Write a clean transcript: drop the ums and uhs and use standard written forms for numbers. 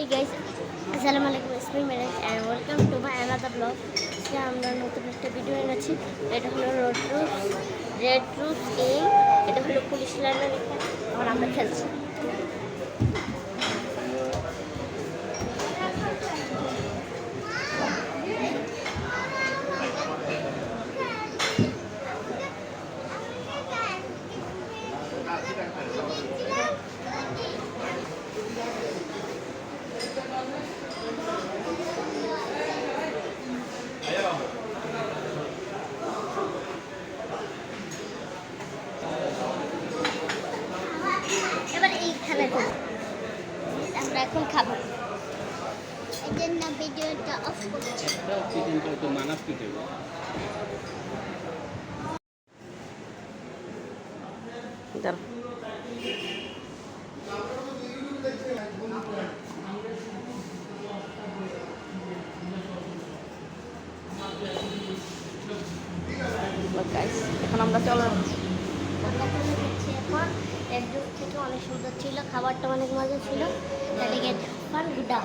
Hey guys, Assalamualaikum. It's me Meresh and welcome to my another vlog. আজকে আমরা নতুন একটা ভিডিও এনেছি। এটা হলো রেড রুটস এ। এটা হলো পুলিশ লাইনের এখানে আর আমরা খেলছি। এবার এইখানে আমরা এখন খাবো। এই জন্য ভিডিওটা অফ করছি। তো মানাস কি দেব এখন আমরা চলে এখন একদম থেকে অনেক সুন্দর ছিল, খাবারটা অনেক মজা ছিল। তাহলে গেট গুডা